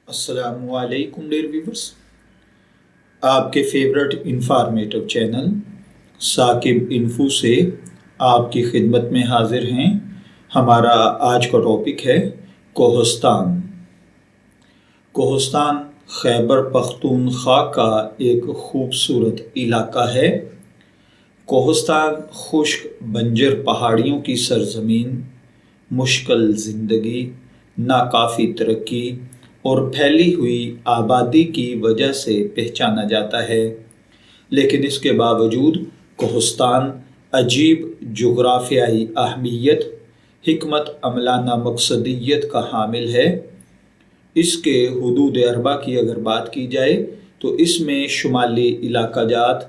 السلام علیکم dear viewers, آپ کے favourite informative channel Saqib info سے آپ کی خدمت میں حاضر ہیں۔ ہمارا آج کا ٹاپک ہے کوہستان۔ کوہستان خیبر پختونخوا کا ایک خوبصورت علاقہ ہے۔ کوہستان خشک بنجر پہاڑیوں کی سرزمین، مشکل زندگی، ناکافی ترقی اور پھیلی ہوئی آبادی کی وجہ سے پہچانا جاتا ہے، لیکن اس کے باوجود کوہستان عجیب جغرافیائی اہمیت، حکمت عملانہ مقصدیت کا حامل ہے۔ اس کے حدود اربع کی اگر بات کی جائے تو اس میں شمالی علاقہ جات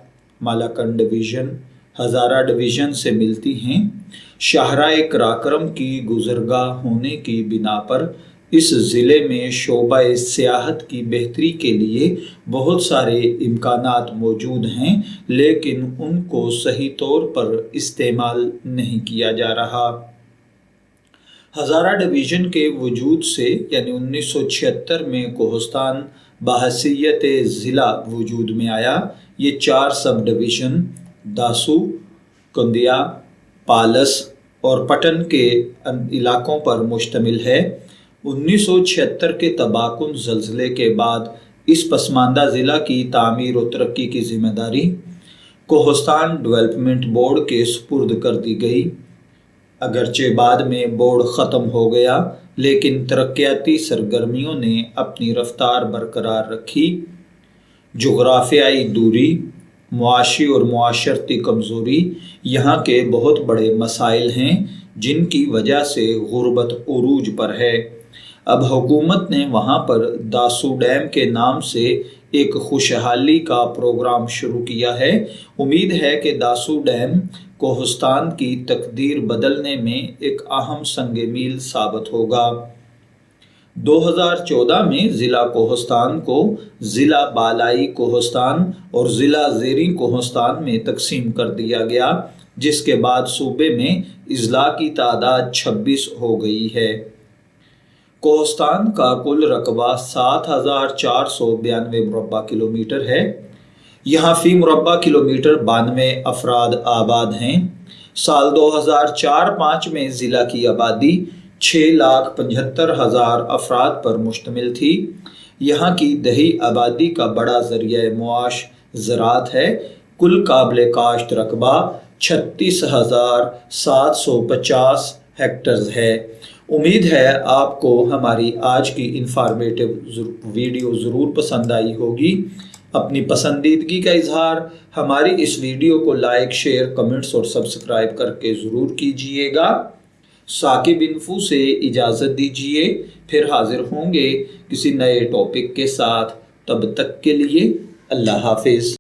مالاکنڈ ڈویژن، ہزارہ ڈویژن سے ملتی ہیں۔ شاہراہ قراقرم کی گزرگاہ ہونے کی بنا پر اس ضلع میں شعبہ سیاحت کی بہتری کے لیے بہت سارے امکانات موجود ہیں، لیکن ان کو صحیح طور پر استعمال نہیں کیا جا رہا۔ ہزارہ ڈویژن کے وجود سے یعنی 1976 میں کوہستان بحیثیت ضلع وجود میں آیا۔ یہ 4 سب ڈویژن داسو، کندیا، پالس اور پٹن کے علاقوں پر مشتمل ہے۔ 1976 کے تباہ کن زلزلے کے بعد اس پسماندہ ضلع کی تعمیر و ترقی کی ذمہ داری کوہستان ڈیولپمنٹ بورڈ کے سپرد کر دی گئی۔ اگرچہ بعد میں بورڈ ختم ہو گیا، لیکن ترقیاتی سرگرمیوں نے اپنی رفتار برقرار رکھی۔ جغرافیائی دوری، معاشی اور معاشرتی کمزوری یہاں کے بہت بڑے مسائل ہیں، جن کی وجہ سے غربت عروج پر ہے۔ اب حکومت نے وہاں پر داسو ڈیم کے نام سے ایک خوشحالی کا پروگرام شروع کیا ہے۔ امید ہے کہ داسو ڈیم کوہستان کی تقدیر بدلنے میں ایک اہم سنگ میل ثابت ہوگا۔ 2014 میں ضلع کوہستان کو ضلع بالائی کوہستان اور ضلع زیریں کوہستان میں تقسیم کر دیا گیا، جس کے بعد صوبے میں اضلاع کی تعداد 26 ہو گئی ہے۔ کوہستان کا کل رقبہ 7492 مربع کلومیٹر ہے۔ یہاں فی مربع کلومیٹر 92 افراد آباد ہیں۔ سال 2004-05 میں ضلع کی آبادی 6,75,000 افراد پر مشتمل تھی۔ یہاں کی دیہی آبادی کا بڑا ذریعہ معاش زراعت ہے۔ کل قابل کاشت رقبہ 36,750 ہیکٹرز ہے۔ امید ہے آپ کو ہماری آج کی انفارمیٹو ویڈیو ضرور پسند آئی ہوگی۔ اپنی پسندیدگی کا اظہار ہماری اس ویڈیو کو لائک، شیئر، کمنٹس اور سبسکرائب کر کے ضرور کیجئے گا۔ ثاقب انفو سے اجازت دیجئے، پھر حاضر ہوں گے کسی نئے ٹاپک کے ساتھ۔ تب تک کے لیے اللہ حافظ۔